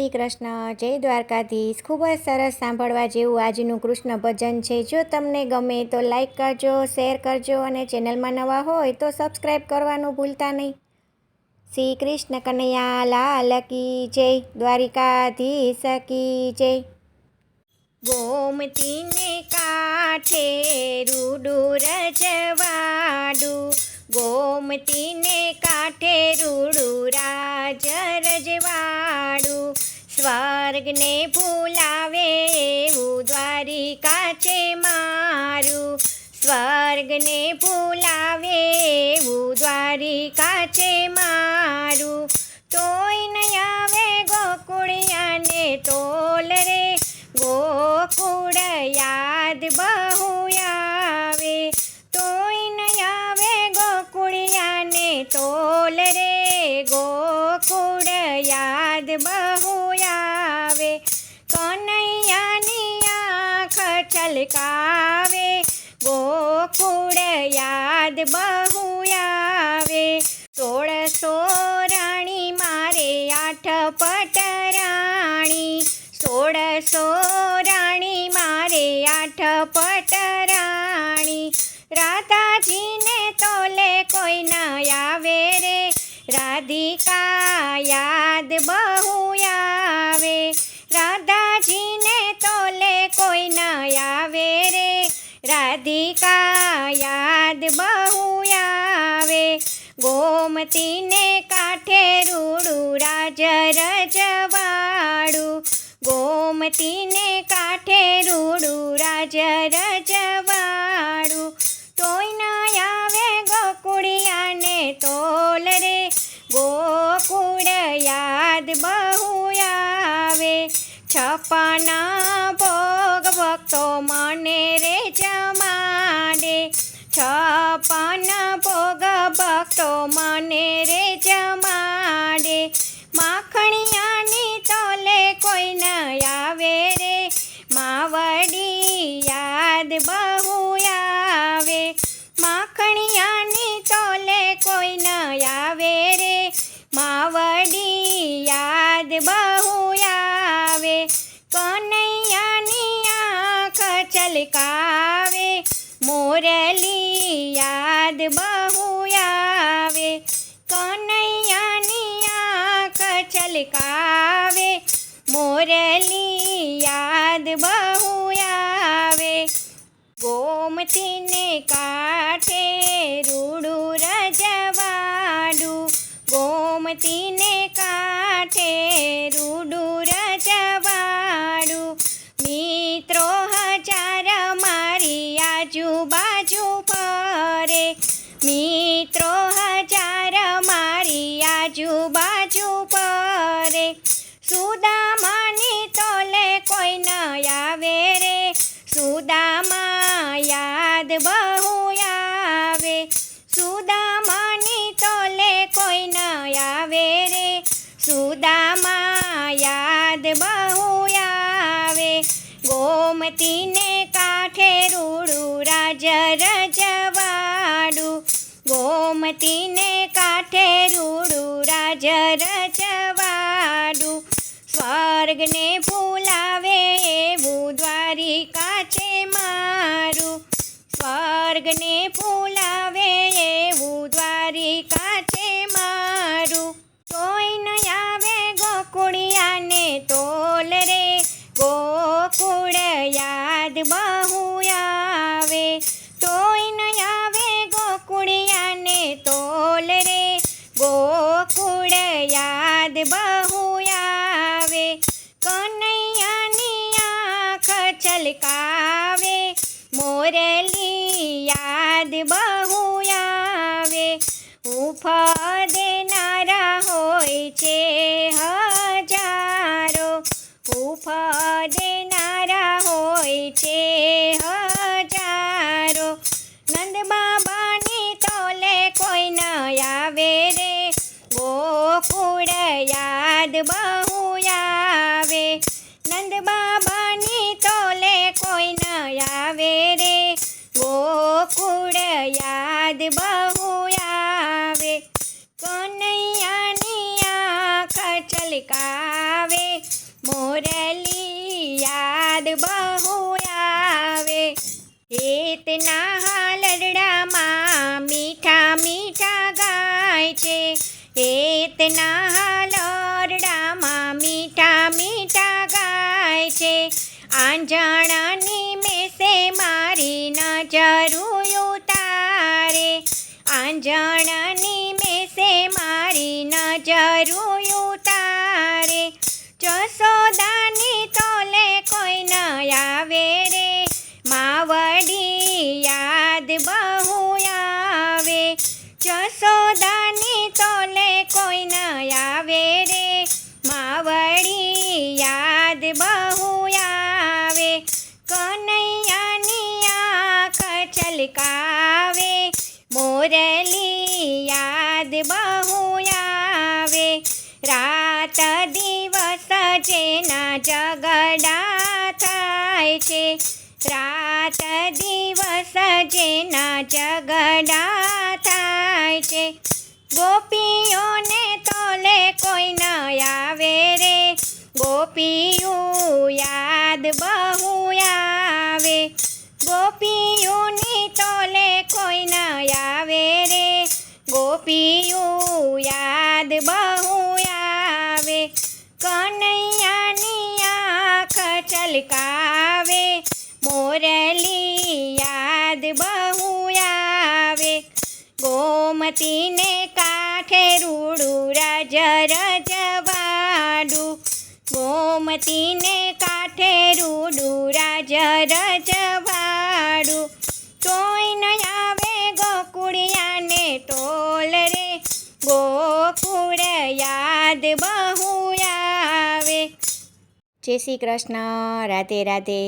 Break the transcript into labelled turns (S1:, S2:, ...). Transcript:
S1: શ્રી કૃષ્ણ, જય દ્વારકાધીશ। ખૂબ જ સરસ સાંભળવા જેવું આજનું કૃષ્ણ ભજન છે। જો તમને ગમે તો લાઈક કરજો, શેર કરજો અને ચેનલમાં નવા હોય તો સબસ્ક્રાઈબ કરવાનું ભૂલતા નહીં। શ્રી કૃષ્ણ કનૈયા લાલ કી જય, દ્વારિકાધીશ કી જય। ગોમતીને કાંઠે રૂડું રજવાડું, ગોમતીને કાંઠે રૂડું રાજ રજવાડું। સ્વર્ગને ભૂલાવે એવું દ્વારિકા છે મારું, સ્વર્ગને ભૂલાવે એવું દ્વારિકા છે મારું। તોય ન આવે ગોકુળિયાને તોલ રે, ગોકુળ યાદ બહુ આવે। તોય ન આવે ગોકુળિયાને તોલ રે, ગોકુળ યાદ બહુ આવે। કનૈયાની આંખ છલકાવે, ગોકુળ યાદ બહુ આવે। 16 રાણી મારે 8 પટરાણી, 16 રાણી મારે 8 પટરાણી। રાધાજીને તોલે કોઈ ન આવે રે, રાધિકા યાદ બહુ આવે। રાધાજીને તોલે કોઈ ન આવે રે, રાધિકા યાદ બહુ આવે। ગોમતીને કાંઠે રૂડું રાજ રજવાડું, ગોમતીને કાંઠે રૂડું રાજ રજવાડું। તોય ન આવે ગોકુળિયાને તોલ રે, ગોકુળ યાદ બહુ આવે। 56 ભોગ ભક્તો મને રે જમાડે, 56 ભોગ ભક્તો મને રે જમાડે। માખણિયાની તોલે કોઈ ન આવે રે, માવડી યાદ બહુ આવે। માખણિયાની તોલે કોઈ ન આવે રે, માવડી યાદ બહુ આવે। કનૈયાની આંખ છલકાવે, મોરલી યાદ બહુ આવે। કનૈયાની આંખ છલકાવે, મોરલી યાદ બહુ આવે। ગોમતીને કાંઠે રૂડું રજવાડું, ગોમતીને કાંઠે રૂડું રજવાડું। મિત્રો 1000 મારી આજુબાજુ ફરે, મિત્રો 1000 મારી આજુબાજુ ફરે। સુદામાની તોલે કોઈ ન આવે રે, સુદામા યાદ બહુ આવે। સુદામાની તોલે કોઈ ન આવે રે, સુદામા યાદ બહુ આવે। ગોમતીને કાંઠે રૂડું રાજ રજવાડું, ગોમતીને કાંઠે રૂડું રાજ રજવાડું। સ્વર્ગને ભૂલાવે એવું દ્વારિકા છે મારું, સ્વર્ગને ભૂલાવે એવું દ્વારિકા છે મારું। તોય ન આવે ગોકુળિયાને તોલ રે, ગોકુળ યાદ બહુ આવે। તોય ન આવે ગોકુળિયાને તોલ રે, ગોકુળ યાદ બહુ આવે। કનૈયાની આંખ છલકાવે, મોરલી યાદ બહુ આવે। હૂંફ દેનારા હોય છે હજારો, હૂંફ દેનારા હોય છે હજારો। નંદબાબાની તોલે કોઈ ન આવે રે, ગોકુળ યાદ બહુ આવે। નંદબાબાની તોલે કોઈ ન આવે રે, ગોકુળ યાદ બહુ આવે। કનૈયાની આંખ છલકાવે, ગીતના હાલરડામાં મીઠા મીઠા ગાય છે. આંજણાની મેસે મારી નજરું ઉતારે, આંજણાની મેસે મારી નજરું ઉતારે. જશોદાની તોલે કોઈ ન આવે રે, માવડી યાદ બહુ આવે. જશોદાની તોલે કોઈ ન આવે રે, માવડી યાદ બહુ આવે. કનૈયાની આંખ છલકાવે, મોરલી યાદ બહુ આવે. રાત દિવસ જેના ઝઘડા થાય છે, રાત દિવસ જેના ઝઘડા થાય છે. ગોપીઓને તોલે કોઈ ન આવે રે, ગોપીયું યાદ બહુ આવે. ગોપીઓની તોલે કોઈ ન આવે રે, ગોપીયું યાદ બહુ આવે. કનૈયાની આંખ છલકાવે, મોરલી યાદ બહુ આવે. ગોમતીને કાંઠે રૂડું રજ રજવાડું, ગોમતીને કાંઠે રૂડું રજ રજવાડું. તોય ન આવે ગોકુળિયાને તોલ રે, ગોકુળ યાદ બહુ આવે. જય શ્રી કૃષ્ણ. રાધે રાધે.